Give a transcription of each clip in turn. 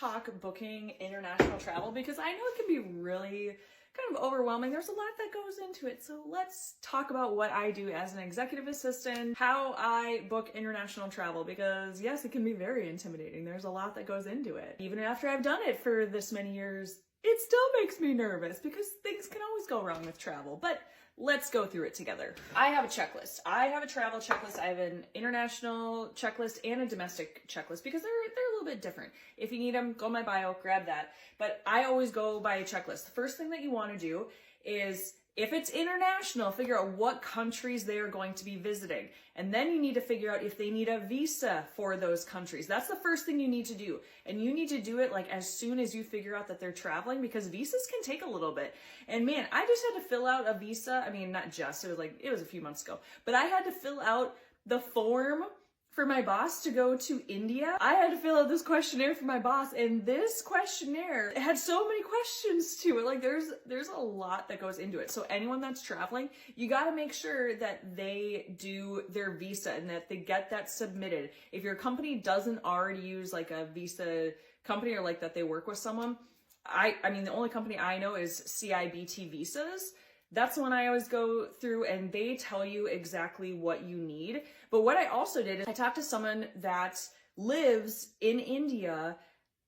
talk booking international travel because I know it can be really kind of overwhelming. There's a lot that goes into it. So let's talk about what I do as an executive assistant, how I book international travel, because yes, it can be very intimidating. There's a lot that goes into it. Even after I've done it for this many years, it still makes me nervous because things can always go wrong with travel, but let's go through it together. I have a checklist. I have a travel checklist. I have an international checklist and a domestic checklist because they're a little bit different. If you need them, go to my bio, grab that. But I always go by a checklist. The first thing that you want to do is, if it's international, figure out what countries they are going to be visiting. And then you need to figure out if they need a visa for those countries. That's the first thing you need to do. And you need to do it like as soon as you figure out that they're traveling, because visas can take a little bit. And man, I just had to fill out a visa. I mean, not just, it was a few months ago, but I had to fill out the form for my boss to go to India. I had to fill out this questionnaire for my boss, and this questionnaire had so many questions to it. Like there's a lot that goes into it. So anyone that's traveling, you got to make sure that they do their visa and that they get that submitted. If your company doesn't already use like a visa company or like that they work with someone, I mean, the only company I know is CIBT Visas. That's the one I always go through, and they tell you exactly what you need. But what I also did is I talked to someone that lives in India,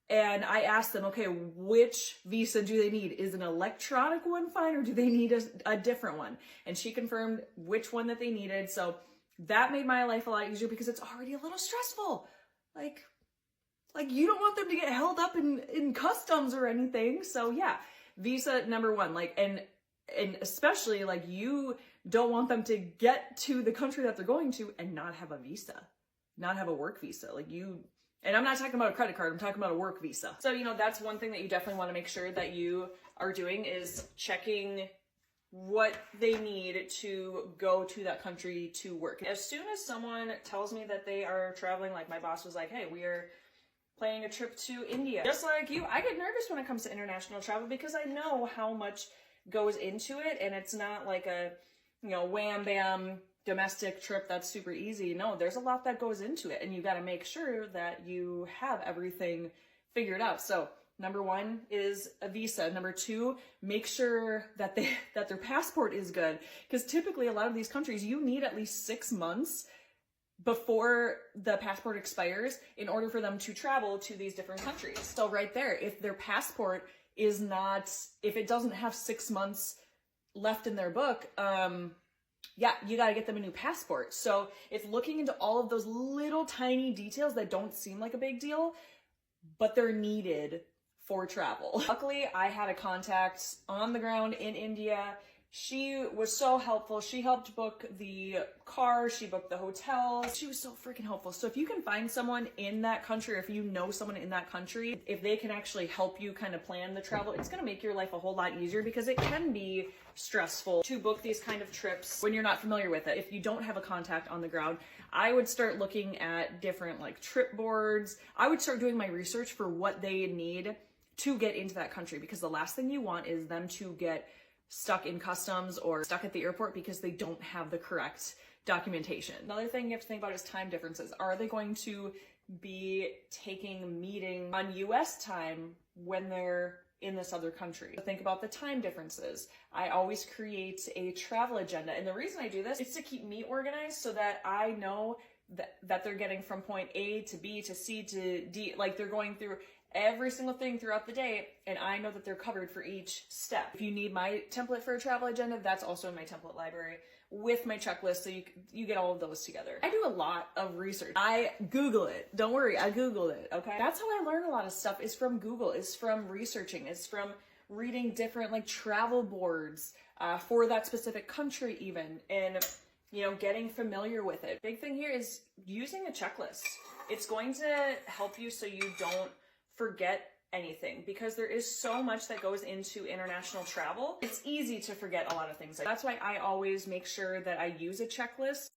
and I asked them, okay, which visa do they need? Is an electronic one fine, or do they need a different one? And she confirmed which one that they needed. So that made my life a lot easier because it's already a little stressful. Like you don't want them to get held up in customs or anything. So yeah, visa number one, and especially like you don't want them to get to the country that they're going to and not have a visa, not have a work visa. And I'm not talking about a credit card, I'm talking about a work visa. So, that's one thing that you definitely want to make sure that you are doing, is checking what they need to go to that country to work. As soon as someone tells me that they are traveling, like my boss was like, hey, we are planning a trip to India. Just like you, I get nervous when it comes to international travel because I know how much goes into it, and it's not like a wham bam domestic trip that's super easy. No, there's a lot that goes into it, and you got to make sure that you have everything figured out. So number one is a visa. Number two, make sure that their passport is good, because typically a lot of these countries you need at least 6 months before the passport expires in order for them to travel to these different countries. So right there, if their passport is not, if it doesn't have 6 months left in their book, yeah, you got to get them a new passport. So it's looking into all of those little tiny details that don't seem like a big deal, but they're needed for travel. Luckily, I had a contact on the ground in India. She was so helpful. She helped book the car, she booked the hotel. She was so freaking helpful. So if you can find someone in that country, or if you know someone in that country, if they can actually help you kind of plan the travel, it's gonna make your life a whole lot easier, because it can be stressful to book these kind of trips when you're not familiar with it. If you don't have a contact on the ground, I would start looking at different trip boards. I would start doing my research for what they need to get into that country, because the last thing you want is them to get stuck in customs or stuck at the airport because they don't have the correct documentation. Another thing you have to think about is time differences. Are they going to be taking meeting on US time when they're in this other country? So think about the time differences. I always create a travel agenda, and the reason I do this is to keep me organized so that I know that they're getting from point A to B to C to D, they're going through every single thing throughout the day, and I know that they're covered for each step. If you need my template for a travel agenda, that's also in my template library with my checklist, so you get all of those together. I do a lot of research. I Google it. Don't worry, I Googled it, okay? That's how I learn a lot of stuff, is from Google, is from researching, is from reading different travel boards for that specific country even, and getting familiar with it. Big thing here is using a checklist. It's going to help you so you don't forget anything, because there is so much that goes into international travel. It's easy to forget a lot of things. That's why I always make sure that I use a checklist.